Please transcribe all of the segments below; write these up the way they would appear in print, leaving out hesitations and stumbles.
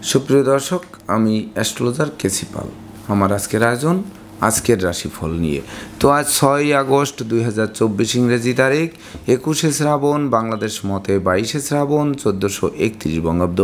সুপ্রিয় দর্শক, আমি অ্যাস্ট্রোলজার কেসি পাল। আমার আজকের আয়োজন আজকের রাশিফল নিয়ে। তো আজ 6ই আগস্ট 2024 ইংরেজি তারিখ, 21শে শ্রাবণ, বাংলাদেশ মতে 22শে শ্রাবণ, 1431 বঙ্গাব্দ,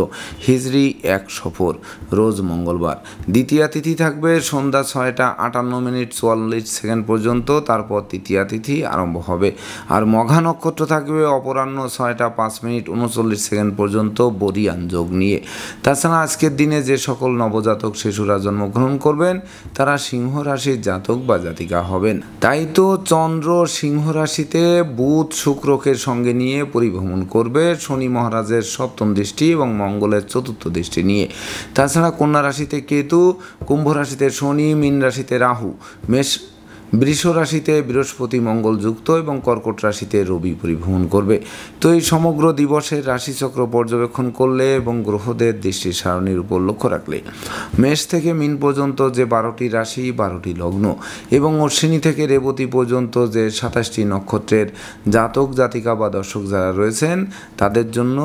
হিজরি 1 সফর, রোজ মঙ্গলবার। দ্বিতীয়া তিথি থাকবে সন্ধ্যা 6টা 58 মিনিট 44 সেকেন্ড পর্যন্ত, তারপর তৃতীয়া তিথি আরম্ভ হবে। আর মঘা নক্ষত্র থাকবে অপরাহ্ন 6টা 5 মিনিট 39 সেকেন্ড পর্যন্ত, বরিয়ান যোগ নিয়ে। তাছাড়া আজকের দিনে যে সকল নবজাতক শিশুরা জন্মগ্রহণ করবেন তারা সিংহ রাশির জাতক বা জাতিকা হবেন। তাই তো চন্দ্র সিংহ রাশিতে, বুধ শুক্রকে সঙ্গে নিয়ে পরিভ্রমণ করবে শনি মহারাজের সপ্তম দৃষ্টি এবং মঙ্গলের চতুর্থ দৃষ্টি নিয়ে। তাছাড়া কন্যা রাশিতে কেতু, কুম্ভ রাশিতে শনি, মীন রাশিতে রাহু, বৃষ রাশিতে বৃহস্পতি মঙ্গল যুক্ত এবং কর্কট রাশিতে রবি পরিভ্রমণ করবে। তো এই সমগ্র দিবসের রাশিচক্র পর্যবেক্ষণ করলে এবং গ্রহদের দৃষ্টি সারণীর উপর লক্ষ্য রাখলে মেষ থেকে মীন পর্যন্ত যে 12টি রাশি, 12টি লগ্ন এবং অশ্বিনী থেকে রেবতী পর্যন্ত যে 27টি নক্ষত্রের জাতক জাতিকা বা দর্শক যারা রয়েছেন তাদের জন্য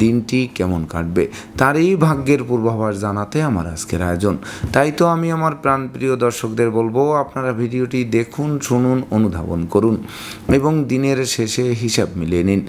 দিনটি কেমন কাটবে তারই ভাগ্যের পূর্বাভাস জানাতে আমার আজকের আয়োজন। তাই তো আমি আমার প্রাণপ্রিয় দর্শকদের বলবো, আপনারা ভিডিওটি দেখুন, শুনুন, অনুধাবন করুন এবং দিনের শেষে হিসাব মিলিয়ে নিন।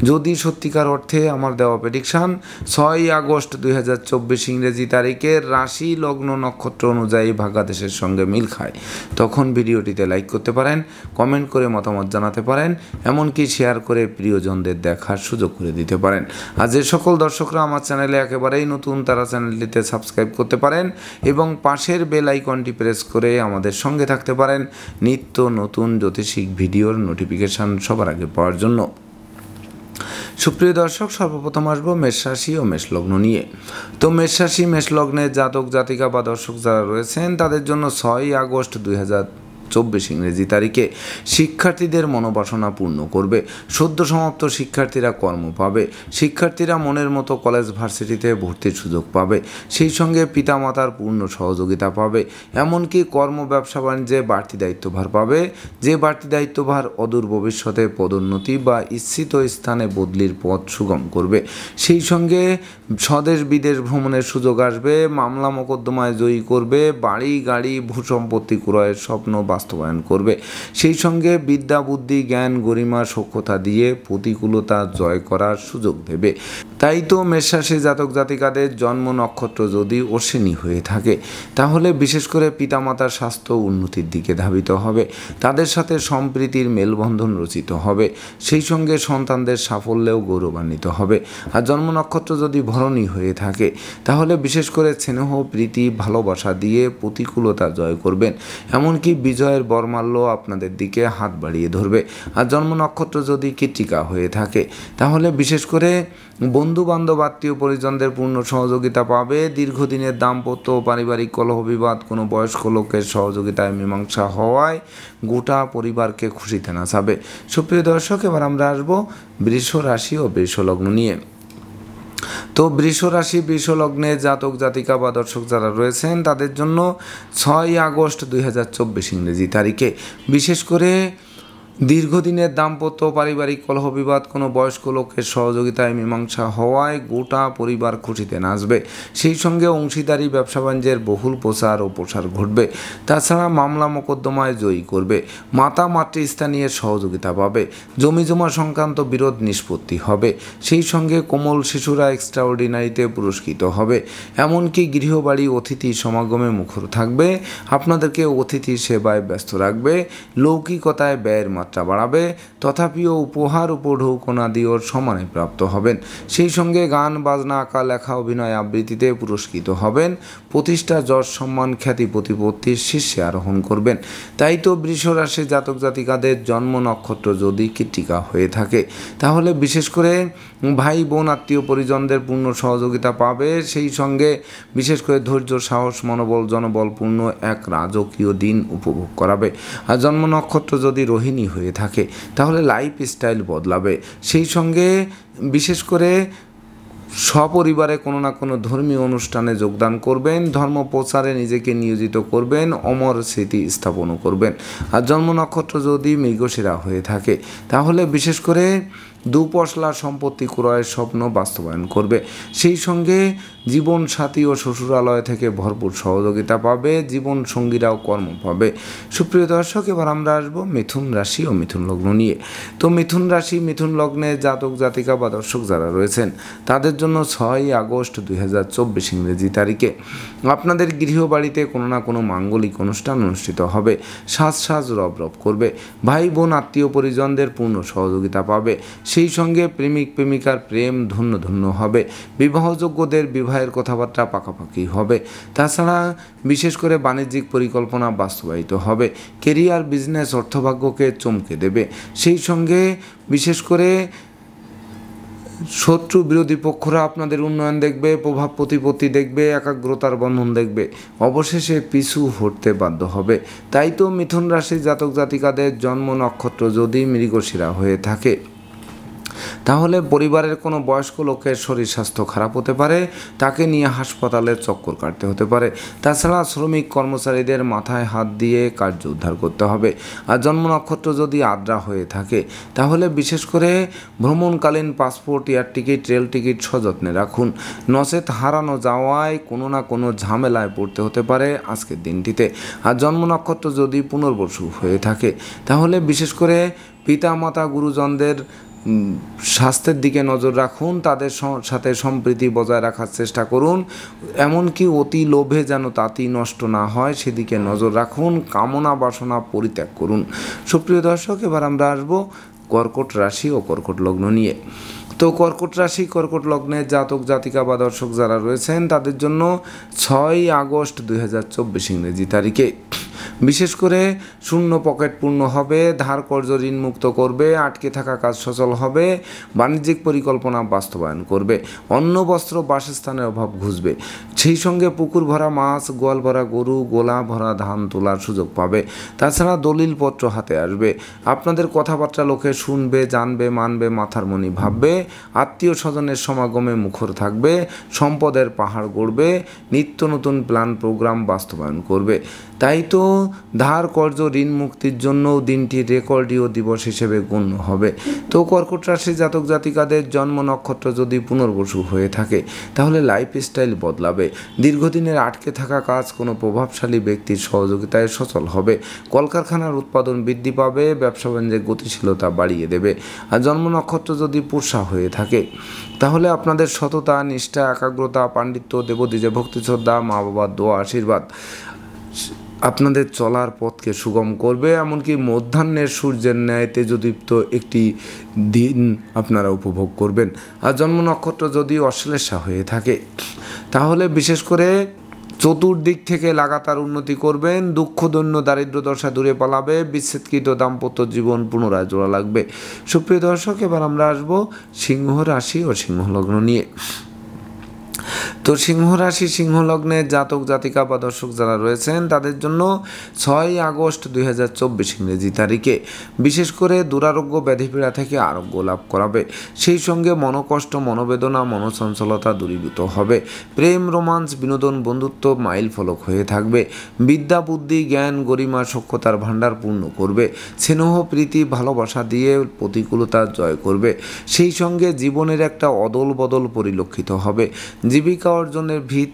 যদি সত্যিকার অর্থে আমার দেওয়া প্রেডিকশান 6ই আগস্ট 2024 ইংরেজি তারিখের রাশি লগ্ন নক্ষত্র অনুযায়ী ভাগ্যাদেশের সঙ্গে মিল খায়, তখন ভিডিওটিতে লাইক করতে পারেন, কমেন্ট করে মতামত জানাতে পারেন, এমনকি শেয়ার করে প্রিয়জনদের দেখার সুযোগ করে দিতে পারেন। আর যে সকল দর্শকরা আমার চ্যানেলে একেবারেই নতুন তারা চ্যানেলটিতে সাবস্ক্রাইব করতে পারেন এবং পাশের বেল আইকনটি প্রেস করে আমাদের সঙ্গে থাকতে পারেন নিত্য নতুন জ্যোতিষিক ভিডিওর নোটিফিকেশান সবার আগে পাওয়ার জন্য। সুপ্রিয় দর্শক, সর্বপ্রথম আসবো মেষ রাশি ও মেষ লগ্ন নিয়ে। তো মেষ রাশি মেষ লগ্নের জাতক জাতিকা বা দর্শক যারা রয়েছেন তাদের জন্য 6ই আগস্ট 2024 ইংরেজি তারিখে শিক্ষার্থীদের মনোবাসনা পূর্ণ করবে। সদ্য সমাপ্ত শিক্ষার্থীরা কর্ম পাবে, শিক্ষার্থীরা মনের মতো কলেজ ভার্সিটিতে ভর্তির সুযোগ পাবে, সেই সঙ্গে পিতামাতার পূর্ণ সহযোগিতা পাবে, এমনকি কর্ম ব্যবসা বাণিজ্যে বাড়তি দায়িত্বভার পাবে। যে বাড়তি দায়িত্বভার অদূর ভবিষ্যতে পদোন্নতি বা ইচ্ছিত স্থানে বদলির পথ সুগম করবে। সেই সঙ্গে স্বদেশ বিদেশ ভ্রমণের সুযোগ আসবে, মামলা মোকদ্দমায় জয়ী করবে, বাড়ি গাড়ি ভূসম্পত্তি ক্রয়ের স্বপ্ন বাস্তবায়ন করবে। সেই সঙ্গে বিদ্যা বুদ্ধি জ্ঞান গরিমা সক্ষতা দিয়ে প্রতিকূলতা জয় করার সুযোগ দেবে। তাই তো মেষ রাশি জাতক জাতিকাদের জন্ম নক্ষত্র যদি অশ্বিনী হয়ে থাকে তাহলে বিশেষ করে পিতামাতার স্বাস্থ্য উন্নতির দিকে ধাবিত হবে, তাদের সাথে সম্প্রীতির মেলবন্ধন রচিত হবে, সেই সঙ্গে সন্তানদের সাফল্যেও গৌরবান্বিত হবে। আর জন্ম নক্ষত্র যদি ভরণী হয়ে থাকে তাহলে বিশেষ করে স্নেহ প্রীতি ভালোবাসা দিয়ে প্রতিকূলতা জয় করবেন, এমনকি বিজয়ের বরমাল্য আপনাদের দিকে হাত বাড়িয়ে ধরবে। আর জন্ম নক্ষত্র যদি কৃত্তিকা হয়ে থাকে তাহলে বিশেষ করে বন্ধু বান্ধব আত্মীয় পরিজনদের পূর্ণ সহযোগিতা পাবে। দীর্ঘদিনের দাম্পত্য ও পারিবারিক কলহ বিবাদ কোনো বয়স্ক লোকের সহযোগিতায় মীমাংসা হওয়ায় গোটা পরিবারকে খুশিতে নাচাবে। সুপ্রিয় দর্শক, এবার আমরা আসবো বৃষ রাশি ও বৃষ লগ্ন নিয়ে। তো বৃষ রাশি বৃষ লগ্নে জাতক জাতিকা বা দর্শক যারা রয়েছেন তাদের জন্য 6ই আগস্ট 2024 ইংরেজি তারিখে বিশেষ করে দীর্ঘদিনের দাম্পত্য পারিবারিক কলহ বিবাদ কোনো বয়স্ক লোকের সহযোগিতায় মীমাংসা হওয়ায় গোটা পরিবার খুশিতে নাচবে। সেই সঙ্গে অংশীদারি ব্যবসা বাণিজ্যের বহুল প্রচার ও প্রসার ঘটবে। তাছাড়া মামলা মোকদ্দমায় জয়ী করবে, মাতা মাতৃস্থানীয় সহযোগিতা পাবে, জমি জমা সংক্রান্ত বিরোধ নিষ্পত্তি হবে, সেই সঙ্গে কোমল শিশুরা এক্সট্রাঅর্ডিনারিতে পুরস্কৃত হবে, এমনকি গৃহবাড়ি অতিথি সমাগমে মুখর থাকবে, আপনাদেরকে অতিথি সেবায় ব্যস্ত রাখবে, লৌকিকতায় ব্যয়ের মাত্রা বাড়াবে, তথাপিও উপহার উপঢৌকনাদিও সমানে প্রাপ্ত হবেন। সেই সঙ্গে গান বাজনা আঁকা লেখা অভিনয় আবৃত্তিতে পুরস্কৃত হবেন, প্রতিষ্ঠা যশ সম্মান খ্যাতি প্রতিপত্তির শীর্ষে আরোহণ করবেন। তাই তো বৃষ রাশির জাতক জাতিকাদের জন্ম নক্ষত্র যদি কৃত্তিকা হয়ে থাকে তাহলে বিশেষ করে ভাই বোন আত্মীয় পরিজনদের পূর্ণ সহযোগিতা পাবে, সেই সঙ্গে বিশেষ করে ধৈর্য সাহস মনোবল জনবলপূর্ণ এক রাজকীয় দিন উপভোগ করাবে। আর জন্ম নক্ষত্র যদি রোহিণী হয়ে থাকে তাহলে লাইফ স্টাইল বদলাবে, সেই সঙ্গে বিশেষ করে সপরিবারে কোনো না কোনো ধর্মীয় অনুষ্ঠানে যোগদান করবেন, ধর্ম প্রচারে নিজেকে নিয়োজিত করবেন, অমর স্মৃতি স্থাপনও করবেন। আর জন্ম নক্ষত্র যদি মৃগশিরা হয়ে থাকে তাহলে বিশেষ করে দুপশলা সম্পত্তি ক্রয়ের স্বপ্ন বাস্তবায়ন করবে, সেই সঙ্গে জীবনসাথী ও শ্বশুরালয় থেকে ভরপুর সহযোগিতা পাবে, জীবন সঙ্গীরাও কর্ম পাবে। সুপ্রিয় দর্শক, এবার আমরা আসবো মিথুন রাশি ও মিথুন লগ্ন নিয়ে। তো মিথুন রাশি মিথুন লগ্নে জাতক জাতিকা বা দর্শক যারা রয়েছেন তাদের জন্য 6 আগস্ট 2024 ইংরেজি তারিখে আপনাদের গৃহবাড়িতে কোনো না কোনো মাঙ্গলিক অনুষ্ঠান অনুষ্ঠিত হবে। সাজ রব করবে, ভাই বোন আত্মীয় পরিজনদের পূর্ণ সহযোগিতা পাবে। সেই সঙ্গে প্রেমিক প্রেমিকার প্রেম ধন্য হবে। বিবাহযোগ্যদের বিবাহের কথাবার্তা পাকাপাকি হবে। তাছাড়া বিশেষ করে বাণিজ্যিক পরিকল্পনা বাস্তবায়িত হবে। কেরিয়ার বিজনেস অর্থভাগ্যকে চমকে দেবে। সেই সঙ্গে বিশেষ করে শত্রু বিরোধী পক্ষরা আপনাদের উন্নয়ন দেখবে, প্রভাব প্রতিপত্তি দেখবে, একাগ্রতার বন্ধন দেখবে, অবশেষে পিছু হটতে বাধ্য হবে। তাই তো মিথুন রাশির জাতক জাতিকাদের জন্ম নক্ষত্র যদি মৃগশিরা হয়ে থাকে তাহলে পরিবারের কোনো বয়স্ক লোকের শরীর স্বাস্থ্য খারাপ হতে পারে, তাকে নিয়ে হাসপাতালের চক্কর কাটতে হতে পারে। তাছাড়া শ্রমিক কর্মচারীদের মাথায় হাত দিয়ে কার্য উদ্ধার করতে হবে। আর জন্ম নক্ষত্র যদি আদ্রা হয়ে থাকে তাহলে বিশেষ করে ভ্রমণকালীন passport, air ticket, rail ticket সযত্নে রাখুন। নচেত হারানো যাওয়ায় কোনো না কোনো ঝামেলায় পড়তে হতে পারে আজকের দিনটিতে। আর জন্ম নক্ষত্র যদি পুনর্বসু হয়ে থাকে তাহলে বিশেষ করে পিতামাতা গুরুজনদের স্বাস্থ্যের দিকে নজর রাখুন, তাদের সাথে সম্প্রীতি বজায় রাখার চেষ্টা করুন। এমনকি অতি লোভে যেন তাঁতি নষ্ট না হয় সেদিকে নজর রাখুন। কামনা বাসনা পরিত্যাগ করুন। সুপ্রিয় দর্শক, এবার আমরা আসবো কর্কট রাশি ও কর্কট লগ্ন নিয়ে। তো কর্কট রাশি কর্কট লগ্নের জাতক জাতিকা বা দর্শক যারা রয়েছেন তাদের জন্য 6 আগস্ট 2024 ইংরেজি তারিখে বিশেষ করে শূন্য পকেট পূর্ণ হবে, ধার কর্জ ঋণ মুক্ত করবে, আটকে থাকা কাজ সচল হবে, বাণিজ্যিক পরিকল্পনা বাস্তবায়ন করবে, অন্ন বস্ত্র বাসস্থানের অভাব ঘুচবে। সেই সঙ্গে পুকুর ভরা মাছ, গোয়াল ভরা গরু, গোলা ভরা ধান তোলার সুযোগ পাবে। তাছাড়া দলিলপত্র হাতে আসবে। আপনাদের কথাবার্তা লোকে শুনবে, জানবে, মানবে, মাথার মনি ভাববে। আত্মীয় স্বজনের সমাগমে মুখর থাকবে, সম্পদের পাহাড় গড়বে, নিত্য নতুন প্ল্যান প্রোগ্রাম বাস্তবায়ন করবে। তাই তো ধার কর্জ ঋণ মুক্তির জন্য দিনটি রেকর্ডীয় দিবস হিসেবে গণ্য হবে। তো কর্কট রাশির জাতক জাতিকাদের জন্ম নক্ষত্র যদি পুনর্বসু হয়ে থাকে তাহলে লাইফস্টাইল বদলাবে। দীর্ঘদিনের আটকে থাকা কাজ কোনো প্রভাবশালী ব্যক্তির সহযোগিতায় সচল হবে। কলকারখানার উৎপাদন বৃদ্ধি পাবে, ব্যবসা বাণিজ্যের গতিশীলতা বাড়িয়ে দেবে। আর জন্ম নক্ষত্র যদি পুষা হয়ে থাকে তাহলে আপনাদের সততা, নিষ্ঠা, একাগ্রতা, পাণ্ডিত্য, দেবদ্বিজে ভক্তি শ্রদ্ধা, মা বাবার দোয়া আশীর্বাদ আপনাদের চলার পথকে সুগম করবে। এমনকি মধ্যাহ্নের সূর্যের ন্যায় তেজদীপ্ত একটি দিন আপনারা উপভোগ করবেন। আর জন্ম নক্ষত্র যদি অশ্লেষা হয়ে থাকে তাহলে বিশেষ করে চতুর্দিক থেকে লাগাতার উন্নতি করবেন। দুঃখ দৈন্য দারিদ্র দশা দূরে পালাবে, বিচ্ছেদকৃত দাম্পত্য জীবন পুনরায় জোড়া লাগবে। সুপ্রিয় দর্শক, এবার আমরা আসবো সিংহ রাশি ও সিংহ লগ্ন নিয়ে। তো সিংহ রাশি সিংহ লগ্নের জাতক জাতিকা বা দর্শক যারা রয়েছেন তাদের জন্য 6 আগস্ট 2024 ইংরেজি তারিখে বিশেষ করে দুরারোগ্য ব্যাধিপীড়া থেকে আরোগ্য লাভ করাবে। সেই সঙ্গে মনোকষ্ট, মনোবেদনা, মনোচঞ্চলতা দূরীভূত হবে। প্রেম, রোমান্স, বিনোদন, বন্ধুত্ব মাইল ফলক হয়ে থাকবে। বিদ্যা, বুদ্ধি, জ্ঞান, গরিমা, সক্ষতার ভাণ্ডার পূর্ণ করবে। স্নেহ, প্রীতি, ভালোবাসা দিয়ে প্রতিকূলতা জয় করবে। সেই সঙ্গে জীবনের একটা অদল বদল পরিলক্ষিত হবে। জীবিকা অর্জনের ভিত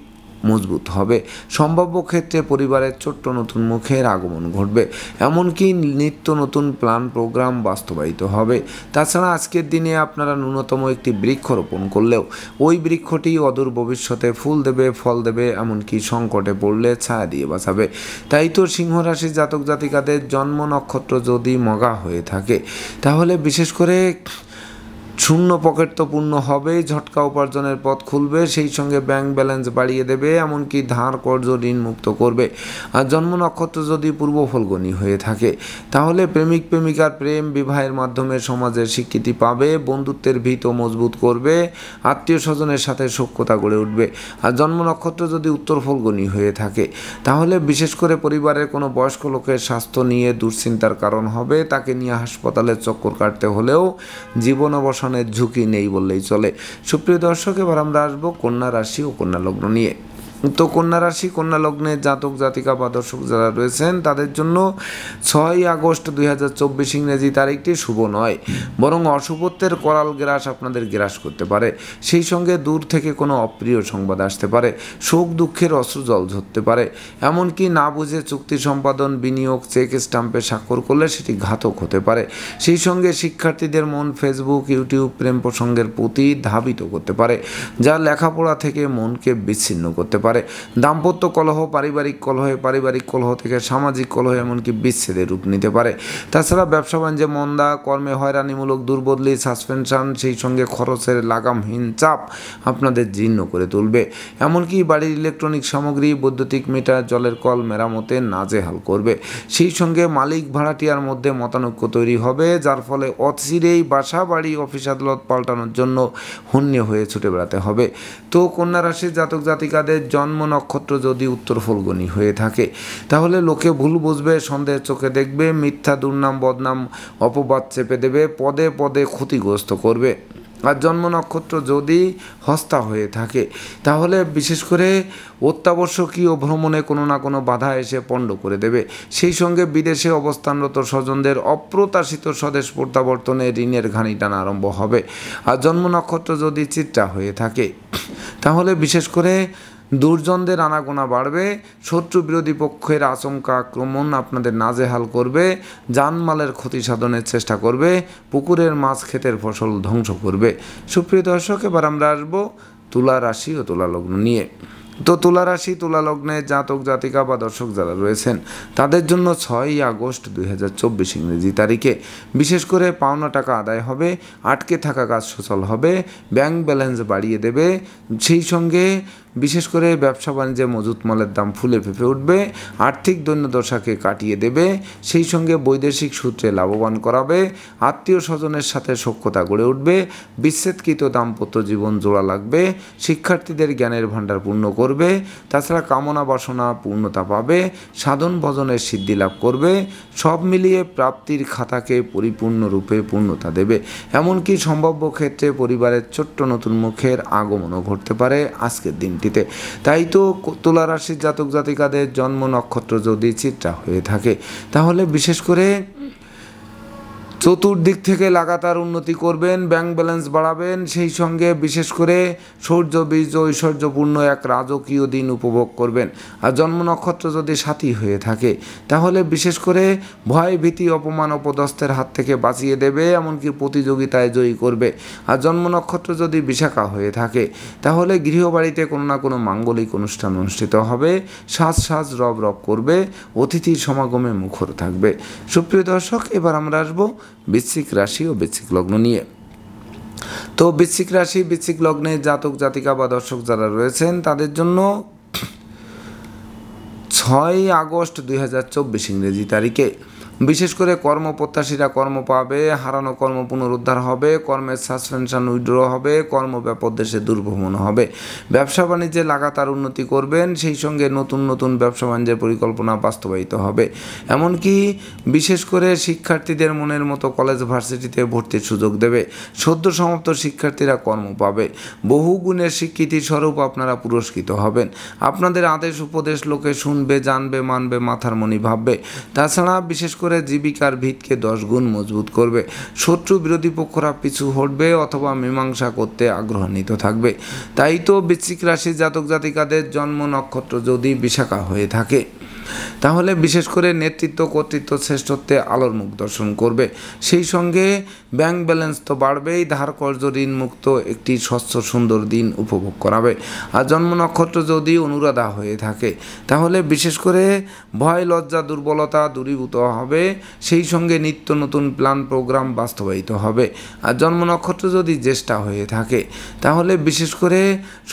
মজবুত হবে। সম্ভাব্য ক্ষেত্রে পরিবারের ছোট্ট নতুন মুখের আগমন ঘটবে। এমনকি নিত্য নতুন প্ল্যান প্রোগ্রাম বাস্তবায়িত হবে। তাছাড়া আজকের দিনে আপনারা ন্যূনতম একটি বৃক্ষ রোপণ করলেও ওই বৃক্ষটি অদূর ভবিষ্যতে ফুল দেবে, ফল দেবে, এমনকি সংকটে পড়লে ছায়া দিয়ে বাঁচাবে। তাই তো সিংহ রাশির জাতক জাতিকাদের জন্ম নক্ষত্র যদি মগা হয়ে থাকে তাহলে বিশেষ করে শূন্য পকেট তো পূর্ণ হবে, ঝটকা উপার্জনের পথ খুলবে। সেই সঙ্গে ব্যাংক ব্যালেন্স বাড়িয়ে দেবে, এমনকি ধার কর্জ ঋণ মুক্ত করবে। আর জন্ম নক্ষত্র যদি পূর্ব ফলগুনি হয়ে থাকে তাহলে প্রেমিক প্রেমিকার প্রেম বিবাহের মাধ্যমে সমাজের স্বীকৃতি পাবে, বন্ধুত্বের ভিত মজবুত করবে, আত্মীয় স্বজনের সাথে সখ্যতা গড়ে উঠবে। আর জন্ম নক্ষত্র যদি উত্তর ফলগুনি হয়ে থাকে তাহলে বিশেষ করে পরিবারের কোনো বয়স্ক লোকের স্বাস্থ্য নিয়ে দুশ্চিন্তার কারণ হবে। তাকে নিয়ে হাসপাতালের চক্কর কাটতে হলেও জীবন অবসান ঝুঁকি নেই বললেই চলে। সুপ্রিয় দর্শক, এবার আমরা আসবো কন্যা রাশি ও কন্যা লগ্ন নিয়ে। তো কন্যা রাশি কন্যা লগ্নের জাতক জাতিকা বা দর্শক যারা রয়েছেন তাদের জন্য 6 আগস্ট 2024 ইংরেজি তারিখটি শুভ নয়, বরং অশুভত্বের করাল গ্রাস আপনাদের গ্রাস করতে পারে। সেই সঙ্গে দূর থেকে কোনো অপ্রিয় সংবাদ আসতে পারে, শোক দুঃখের অশ্রু জল ঝরতে পারে, এমনকি না বুঝে চুক্তি সম্পাদন, বিনিয়োগ, চেক স্টাম্পে স্বাক্ষর করলে সেটি ঘাতক হতে পারে। সেই সঙ্গে শিক্ষার্থীদের মন ফেসবুক, ইউটিউব প্রেম প্রসঙ্গের প্রতি ধাবিত করতে পারে, যা লেখাপড়া থেকে মনকে বিচ্ছিন্ন করতে পারে। দাম্পত্য কলহ, পারিবারিক কলহ থেকে সামাজিক কলহ, এমনকি বিচ্ছেদের রূপ নিতে পারে। তাছাড়া ব্যবসা বাণিজ্যে মন্দা, কর্মে হয়রানিমূলক দুর্বদলি, সাসপেনশন, সেই সঙ্গে খরচের লাগামহীন চাপ আপনাদের জীর্ণ করে তুলবে। এমনকি বাড়ির ইলেকট্রনিক সামগ্রী, বৈদ্যুতিক মিটার, জলের কল মেরামতে নাজেহাল করবে। সেই সঙ্গে মালিক ভাড়াটিয়ার মধ্যে মতানৈক্য তৈরি হবে, যার ফলে অচিরেই বাসা, বাড়ি, অফিস আদালত পাল্টানোর জন্য হন্য হয়ে ছুটে বেড়াতে হবে। তো কন্যা রাশির জাতক জাতিকাদের জন্ম নক্ষত্র যদি উত্তর ফল্গুনী হয়ে থাকে, তাহলে লোকে ভুল বুঝবে, সন্দেহের চোখে দেখবে, মিথ্যা দুর্নাম বদনাম অপবাদ চেপে দেবে, পদে পদে ক্ষতিগ্রস্ত করবে। আর জন্ম নক্ষত্র যদি হস্তা হয়ে থাকে, তাহলে বিশেষ করে অত্যাবশ্যকীয় ভ্রমণে কোনো না কোনো বাধা এসে পণ্ড করে দেবে। সেই সঙ্গে বিদেশে অবস্থানরত স্বজনদের অপ্রত্যাশিত স্বদেশ প্রত্যাবর্তনে ঋণের ঘানি টানা আরম্ভ হবে। আর জন্ম নক্ষত্র যদি চিত্রা হয়ে থাকে, তাহলে বিশেষ করে দুর্জনদের আনাগোনা বাড়বে, শত্রু বিরোধী পক্ষের আচমকা আক্রমণ আপনাদের নাজেহাল করবে, জানমালের ক্ষতি সাধনের চেষ্টা করবে, পুকুরের মাছ ক্ষেতের ফসল ধ্বংস করবে। সুপ্রিয় দর্শক, এবার আমরা আসবো তুলা রাশি ও তুলা লগ্ন নিয়ে। তো তুলা রাশি তুলা লগ্নে জাতক জাতিকা বা দর্শক যারা রয়েছেন তাদের জন্য 6 আগস্ট 2024 ইংরেজি তারিখে বিশেষ করে পাওনা টাকা আদায় হবে, আটকে থাকা কাজ সচল হবে, ব্যাংক ব্যালেন্স বাড়িয়ে দেবে। সেই সঙ্গে বিশেষ করে ব্যবসা বাণিজ্যে মজুত মালের দাম ফুলে ফেঁপে উঠবে, আর্থিক দৈন্যদশাকে কাটিয়ে দেবে। সেই সঙ্গে বৈদেশিক সূত্রে লাভবান করাবে, আত্মীয় স্বজনের সাথে সখ্যতা গড়ে উঠবে, বিচ্ছেদকৃত দাম্পত্য জীবন জোড়া লাগবে, শিক্ষার্থীদের জ্ঞানের ভাণ্ডার পূর্ণ করবে। তাছাড়া কামনা বাসনা পূর্ণতা পাবে, সাধন ভজনের সিদ্ধি লাভ করবে। সব মিলিয়ে প্রাপ্তির খাতাকে পরিপূর্ণরূপে পূর্ণতা দেবে। এমনকি সম্ভাব্য ক্ষেত্রে পরিবারের ছোট্ট নতুন মুখের আগমনও ঘটতে পারে আজকের দিনটিতে। তাই তো তুলা রাশির জাতক জাতিকাদের জন্ম নক্ষত্র যদি চিত্রা হয়ে থাকে, তাহলে বিশেষ করে চতুর্দিক থেকে লাগাতার উন্নতি করবেন, ব্যাংক ব্যালেন্স বাড়াবেন। সেই সঙ্গে বিশেষ করে সৌর্য বীর্য ঐশ্বর্যপূর্ণ এক রাজকীয় দিন উপভোগ করবেন। আর জন্ম নক্ষত্র যদি সাথী হয়ে থাকে, তাহলে বিশেষ করে ভয় ভীতি অপমান অপদস্থের হাত থেকে বাঁচিয়ে দেবে, এমনকি প্রতিযোগিতায় জয়ী করবে। আর জন্ম নক্ষত্র যদি বিশাখা হয়ে থাকে, তাহলে গৃহবাড়িতে কোনো না কোনো মাঙ্গলিক অনুষ্ঠান অনুষ্ঠিত হবে, সাজ রব করবে, অতিথির সমাগমে মুখর থাকবে। সুপ্রিয় দর্শক, এবার আমরা আসবো বৃশ্চিক রাশি ও বৃশ্চিক লগ্ন নিয়ে। তো বৃশ্চিক রাশি বৃশ্চিক লগ্নে জাতক জাতিকা বা দর্শক যারা রয়েছেন তাদের জন্য 6 আগস্ট 2024 ইংরেজি তারিখে বিশেষ করে কর্মপ্রত্যাশীরা কর্ম পাবে, হারানো কর্ম পুনরুদ্ধার হবে, কর্মের সাসপেনশন উইথড্র হবে, কর্মব্যাপক দেশে দূরভ্রমণ হবে, ব্যবসা বাণিজ্যে লাগাতার উন্নতি করবেন। সেই সঙ্গে নতুন নতুন ব্যবসা বাণিজ্যের পরিকল্পনা বাস্তবায়িত হবে। এমনকি বিশেষ করে শিক্ষার্থীদের মনের মতো কলেজ ভার্সিটিতে ভর্তির সুযোগ দেবে। সদ্য সমাপ্ত শিক্ষার্থীরা কর্ম পাবে, বহু গুণের স্বীকৃতি স্বরূপ আপনারা পুরস্কৃত হবেন। আপনাদের আদেশ উপদেশ লোকে শুনবে, জানবে, মানবে, মাথার মনি ভাববে। তাছাড়া বিশেষ করে জীবিকার ভিতকে 10 গুণ মজবুত করবে। শত্রু বিরোধী পক্ষরা পিছু হটবে অথবা মীমাংসা করতে আগ্রহান্বিত থাকবে। তাই তো বৃশ্চিক রাশির জাতক জাতিকাদের জন্ম নক্ষত্র যদি বিশাখা হয়ে থাকে, তাহলে বিশেষ করে নেতৃত্ব কর্তৃত্ব শ্রেষ্ঠত্বে আলোর মুখ দর্শন করবে। সেই সঙ্গে ব্যাংক ব্যালেন্স তো বাড়বেই, ধার কর্জ ঋণ মুক্ত একটি স্বচ্ছ সুন্দর দিন উপভোগ করাবে। আর জন্ম নক্ষত্র যদি অনুরাধা হয়ে থাকে, তাহলে বিশেষ করে ভয় লজ্জা দুর্বলতা দূরীভূত হবে। সেই সঙ্গে নিত্য নতুন প্ল্যান প্রোগ্রাম বাস্তবায়িত হবে। আর জন্ম নক্ষত্র যদি জ্যেষ্ঠা হয়ে থাকে, তাহলে বিশেষ করে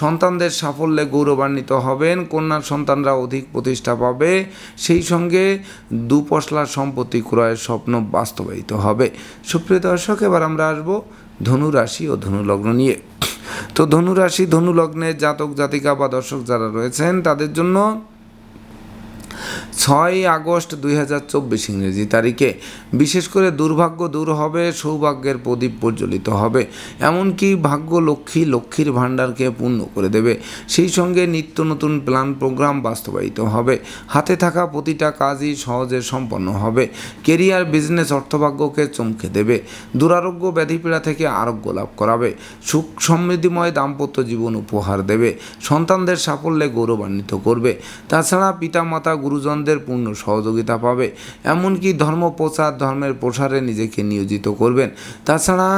সন্তানদের সাফল্যে গৌরবান্বিত হবেন, কন্যার সন্তানরা অধিক প্রতিষ্ঠা পাবে। সেই সঙ্গে দুপশলার সম্পত্তি ক্রয়ের স্বপ্ন বাস্তবায়িত হবে। সুপ্রিয় দর্শক, এবার আমরা আসবো ধনু রাশি ও ধনু লগ্ন নিয়ে। তো ধনু রাশি ধনু লগ্নের জাতক জাতিকা বা দর্শক যারা রয়েছেন তাদের জন্য 6 আগস্ট 2024 ইংরেজি তারিখে বিশেষ করে দুর্ভাগ্য দূর হবে, সৌভাগ্যের প্রদীপ প্রজ্বলিত হবে, এমনকি ভাগ্য লক্ষ্মীর ভাণ্ডারকে পূর্ণ করে দেবে। সেই সঙ্গে নিত্য নতুন প্ল্যান প্রোগ্রাম বাস্তবায়িত হবে। হাতে থাকা প্রতিটা কাজই সহজে সম্পন্ন হবে। কেরিয়ার, বিজনেস, অর্থভাগ্যকে চমকে দেবে। দুরারোগ্য ব্যাধিপীড়া থেকে আরোগ্য লাভ করাবে। সুখ সমৃদ্ধিময় দাম্পত্য জীবন উপহার দেবে। সন্তানদের সাফল্যে গৌরবান্বিত করবে। তাছাড়া পিতামাতা গুরুজনদের পূর্ণ সহযোগিতা পাবে। এমনকি ধর্ম প্রচার, ধর্মের প্রসারে নিজেকে নিয়োজিত করবেন। তাছাড়া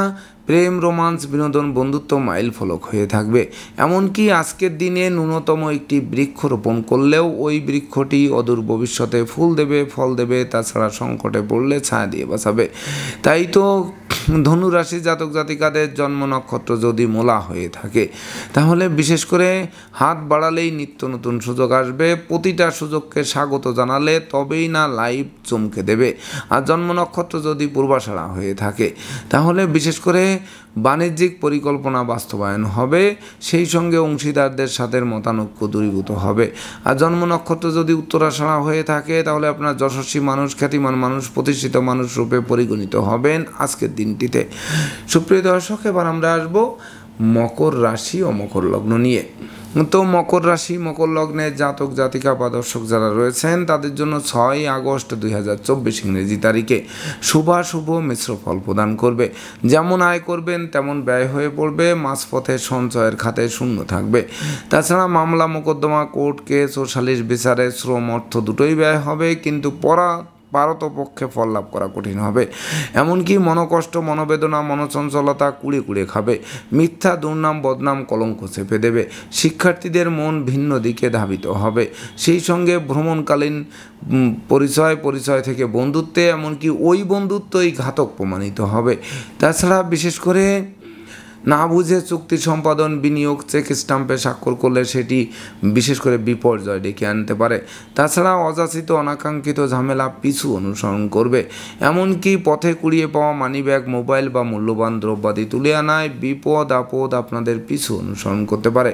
প্রেম, রোমান্স, বিনোদন, বন্ধুত্ব মাইল ফলক হয়ে থাকবে। এমনকি আজকের দিনে ন্যূনতম একটি বৃক্ষ রোপণ করলেও ওই বৃক্ষটি অদূর ভবিষ্যতে ফুল দেবে, ফল দেবে, তাছাড়া সংকটে পড়লে ছায়া দিয়ে বাঁচাবে। তাই তো ধনু রাশি জাতক জাতিকাদের জন্ম নক্ষত্র যদি মূলা হয়ে থাকে, তাহলে বিশেষ করে হাত বাড়ালেই নিত্য নতুন সুযোগ আসবে। প্রতিটা সুযোগকে স্বাগত জানালে তবেই না লাইফ চমকে দেবে। আর জন্ম নক্ষত্র যদি পূর্বাষাঢ়া হয়ে থাকে, তাহলে বিশেষ করে বাণিজ্যিক পরিকল্পনা বাস্তবায়ন হবে। সেই সঙ্গে অংশীদারদের সাথে মতানৈক্য দূরীভূত হবে। আর জন্ম নক্ষত্র যদি উত্তরাষাঢ়া হয়ে থাকে, তাহলে আপনার যশস্বী মানুষ, খ্যাতিমান মানুষ, প্রতিষ্ঠিত মানুষ রূপে পরিগণিত হবেন আজকের দিনটিতে। সুপ্রিয় দর্শক, এবার আমরা আসবো মকর রাশি ও মকর লগ্ন নিয়ে। তো মকর রাশি, মকর লগ্নের জাতক জাতিকা বা দর্শক যারা রয়েছেন, তাদের জন্য 6 আগস্ট 2024 ইংরেজি তারিখে শুভাশুভ মিশ্র ফল প্রদান করবে। যেমন আয় করবেন তেমন ব্যয় হয়ে পড়বে। মাঝপথে সঞ্চয়ের খাতে শূন্য থাকবে। তাছাড়া মামলা, মোকদ্দমা, কোর্ট কেস ও সালিশ বিচারে শ্রম, অর্থ দুটোই ব্যয় হবে, কিন্তু পারতপক্ষে ফল লাভ করা কঠিন হবে। এমনকি মনোকষ্ট, মনোবেদনা, মনোচঞ্চলতা কুড়ে খাবে। মিথ্যা, দুর্নাম, বদনাম, কলঙ্ক চেপে দেবে। শিক্ষার্থীদের মন ভিন্ন দিকে ধাবিত হবে। সেই সঙ্গে ভ্রমণকালীন পরিচয় থেকে বন্ধুত্বে, এমনকি ওই বন্ধুত্বই ঘাতক প্রমাণিত হবে। তাছাড়া বিশেষ করে না বুঝে চুক্তি সম্পাদন, বিনিয়োগ, চেক স্টাম্পে স্বাক্ষর করলে সেটি বিশেষ করে বিপর্যয় ডেকে আনতে পারে। তাছাড়া অযাচিত অনাকাঙ্ক্ষিত ঝামেলা পিছু অনুসরণ করবে। এমনকি পথে কুড়িয়ে পাওয়া মানিব্যাগ, মোবাইল বা মূল্যবান দ্রব্যাদি তুলে আনায় বিপদ আপদ আপনাদের পিছু অনুসরণ করতে পারে।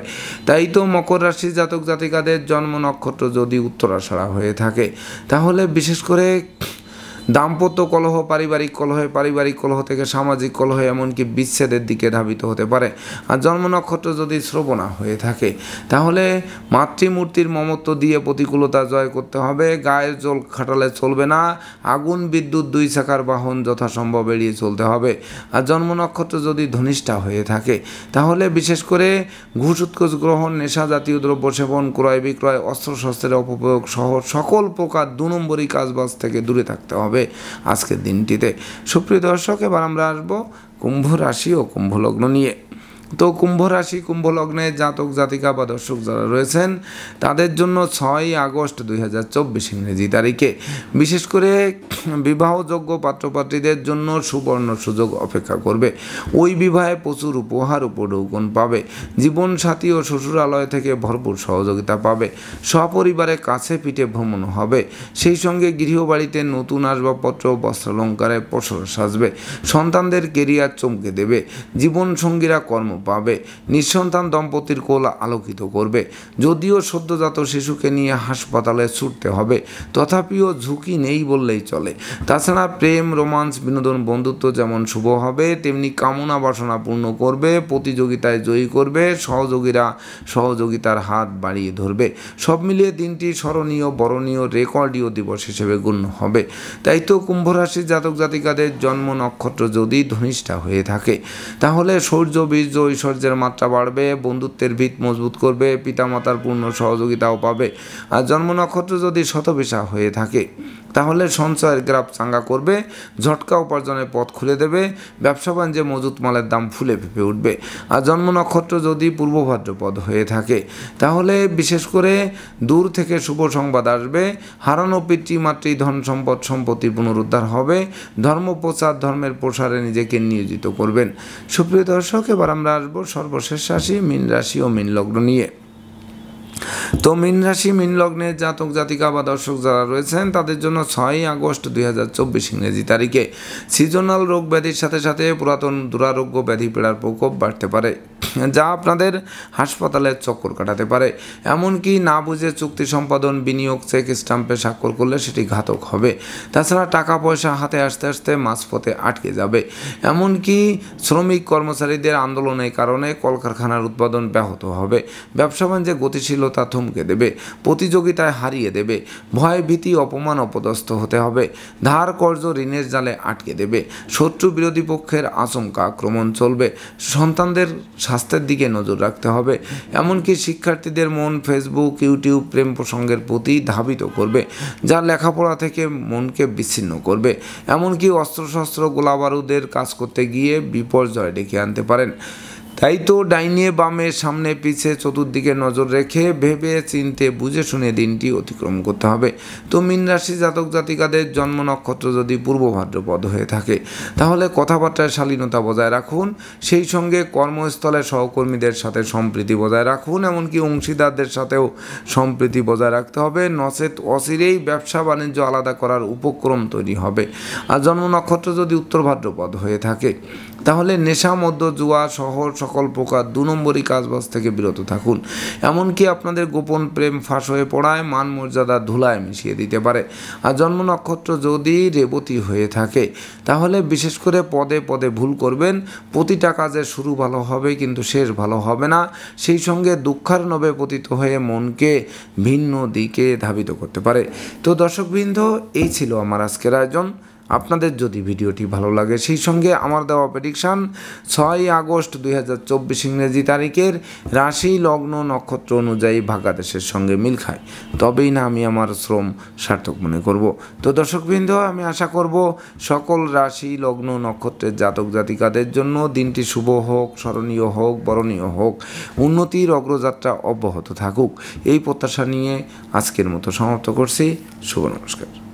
তাই তো মকর রাশি জাতক জাতিকাদের জন্ম নক্ষত্র যদি উত্তরাষাঢ়া হয়ে থাকে, তাহলে বিশেষ করে দাম্পত্য কলহ, পারিবারিক কলহ থেকে সামাজিক কলহ, এমনকি বিচ্ছেদের দিকে ধাবিত হতে পারে। আর জন্ম নক্ষত্র যদি শ্রবণা হয়ে থাকে, তাহলে মাতৃমূর্তির মমত্ব দিয়ে প্রতিকূলতা জয় করতে হবে। গায়ের জল খাটালে চলবে না। আগুন, বিদ্যুৎ, 2 চাকার বাহন যথাসম্ভব এড়িয়ে চলতে হবে। আর জন্ম নক্ষত্র যদি ধনিষ্ঠা হয়ে থাকে, তাহলে বিশেষ করে ঘুষ, উৎকোচ গ্রহণ, নেশা জাতীয় দ্রব্য সেবন, ক্রয় বিক্রয়, অস্ত্রশস্ত্রের অপপ্রয়োগ সহ সকল প্রকার 2 নম্বরী কাজবাজ থেকে দূরে থাকতে হবে আজকের দিনটিতে। সুপ্রিয় দর্শক, এবার আমরা আসবো কুম্ভ রাশি ও কুম্ভ লগ্ন নিয়ে। তো কুম্ভ রাশি, কুম্ভ লগ্নের জাতক জাতিকা বা দর্শক যারা রয়েছেন, তাদের জন্য 6 আগস্ট 2024 ইংরেজি তারিখে বিশেষ করে বিবাহযোগ্য পাত্রপাত্রীদের জন্য সুবর্ণ সুযোগ অপেক্ষা করবে। ওই বিবাহে প্রচুর উপহার উপঢৌকন পাবে। জীবনসাথী ও শ্বশুরালয় থেকে ভরপুর সহযোগিতা পাবে। সপরিবারে কাছে পিঠে ভ্রমণ হবে। সেই সঙ্গে গৃহবাড়িতে নতুন আসবাবপত্র, বস্ত্রালঙ্কারে পসরা সাজবে। সন্তানদের কেরিয়ার চমকে দেবে। জীবনসঙ্গীরা কর্ম পাবে। নিঃসন্তান দম্পতির কোল আলোকিত করবে। যদিও সদ্যজাত শিশুকে নিয়ে হাসপাতালে ছুটতে হবে, তথাপিও ঝুঁকি নেই বললেই চলে। তাছাড়া প্রেম, রোমান্স, বিনোদন, বন্ধুত্ব যেমন শুভ হবে, তেমনি কামনা বাসনা পূর্ণ করবে। প্রতিযোগিতায় জয়ী করবে। সহযোগিতার হাত বাড়িয়ে ধরবে। সব মিলিয়ে দিনটি স্মরণীয়, বরণীয়, রেকর্ডীয় দিবস হিসেবে গণ্য হবে। তাই তো কুম্ভ রাশির জাতক জাতিকাদের জন্ম নক্ষত্র যদি ধনিষ্ঠা হয়ে থাকে, তাহলে শৌর্য, বীর্য, ঐশ্বর্যের মাত্রা বাড়বে। বন্ধুত্বের ভিত মজবুত করবে। পিতামাতার পূর্ণ সহযোগিতাও পাবে। আর জন্ম নক্ষত্র যদি শতবিশা হয়ে থাকে, তাহলে সঞ্চয়ের গ্রাফ চাঙ্গা করবে। ঝটকা উপার্জনের পথ খুলে দেবে। ব্যবসা বাণিজ্যে মজুত মালের দাম ফুলে ফেঁপে উঠবে। আর জন্ম নক্ষত্র যদি পূর্ব ভাদ্রপদ হয়ে থাকে, তাহলে বিশেষ করে দূর থেকে শুভ সংবাদ আসবে। হারানো পিতৃমাতৃ ধন সম্পত্তি পুনরুদ্ধার হবে। ধর্ম প্রচার, ধর্মের প্রসারে নিজেকে নিয়োজিত করবেন। সুপ্রিয় দর্শক, এবার আমরা আসবো সর্বশেষ রাশি মীন রাশি ও মীন লগ্ন নিয়ে। তো মীন রাশি, মীন লগ্নের জাতক জাতিকা বা দর্শক যারা রয়েছেন, তাদের জন্য 6 আগস্ট 2024 ইংরেজি তারিখে সিজনাল রোগ ব্যাধির সাথে সাথে পুরাতন দুরারোগ্য ব্যাধি পীড়ার প্রকোপ বাড়তে পারে। যা আপনাদের হাসপাতালের চক্কর কাটাতে পারে। এমনকি না বুঝে চুক্তি সম্পাদন, বিনিয়োগ, চেক স্ট্যাম্পে স্বাক্ষর করলে সেটি ঘাতক হবে। তাছাড়া টাকা পয়সা হাতে আসতে আসতে মাঝপথে আটকে যাবে। এমনকি শ্রমিক কর্মচারীদের আন্দোলনের কারণে কলকারখানার উৎপাদন ব্যাহত হবে। ব্যবসা বাণিজ্যে গতিশীলতা থমকে দেবে, প্রতিযোগিতায় হারিয়ে দেবে, ভয়, ভীতি, অপমান, অপদস্থ হতে হবে। ধার কর্জ ঋণের জালে আটকে দেবে। শত্রু বিরোধী পক্ষের আচমকা আক্রমণ চলবে। সন্তানদের স্বাস্থ্যের দিকে নজর রাখতে হবে। এমনকি শিক্ষার্থীদের মন ফেসবুক, ইউটিউব, প্রেম প্রসঙ্গের প্রতি ধাবিত করবে, যা লেখাপড়া থেকে মনকে বিচ্ছিন্ন করবে। এমনকি অস্ত্রশস্ত্র, গোলাবারুদের কাজ করতে গিয়ে বিপর্যয় ডেকে আনতে পারেন। তাই তো ডাইনে বামে, সামনে পিছে, চতুর্দিকে নজর রেখে ভেবে চিনতে বুঝে শুনে দিনটি অতিক্রম করতে হবে। তো মীন রাশি জাতক জাতিকাদের জন্ম নক্ষত্র যদি পূর্ব ভাদ্রপদ হয়ে থাকে, তাহলে কথাবার্তায় শালীনতা বজায় রাখুন। সেই সঙ্গে কর্মস্থলে সহকর্মীদের সাথে সম্প্রীতি বজায় রাখুন। এমনকি অংশীদারদের সাথেও সম্প্রীতি বজায় রাখতে হবে, নচেত অচিরেই ব্যবসা বাণিজ্য আলাদা করার উপক্রম তৈরি হবে। আর জন্ম নক্ষত্র যদি উত্তর ভাদ্রপদ হয়ে থাকে, তাহলে নেশা, মদ্য, জুয়া সহ সকল প্রকার 2 নম্বরই কাজবাজ থেকে বিরত থাকুন। এমনকি আপনাদের গোপন প্রেম ফাঁস হয়ে পড়ায় মান মর্যাদা ধুলায় মিশিয়ে দিতে পারে। আর জন্ম নক্ষত্র যদি রেবতী হয়ে থাকে, তাহলে বিশেষ করে পদে পদে ভুল করবেন। প্রতিটা কাজের শুরু ভালো হবে কিন্তু শেষ ভালো হবে না। সেই সঙ্গে দুঃখার্ণবে পতিত হয়ে মনকে ভিন্ন দিকে ধাবিত করতে পারে। তো দর্শকবৃন্দ, এই ছিল আমার আজকের আয়োজন। আপনাদের যদি ভিডিওটি ভালো লাগে, সেই সঙ্গে আমার দেওয়া প্রেডিকশান 6 আগস্ট 2024 ইংরেজি তারিখের রাশি, লগ্ন, নক্ষত্র অনুযায়ী ভাগ্যাদেশের সঙ্গে মিল খায়, তবেই না আমি আমার শ্রম সার্থক মনে করব। তো দর্শকবৃন্দ, আমি আশা করব সকল রাশি, লগ্ন, নক্ষত্রের জাতক জাতিকাদের জন্য দিনটি শুভ হোক, স্মরণীয় হোক, বরণীয় হোক, উন্নতির অগ্রযাত্রা অব্যাহত থাকুক। এই প্রত্যাশা নিয়ে আজকের মতো সমাপ্ত করছি। শুভ নমস্কার।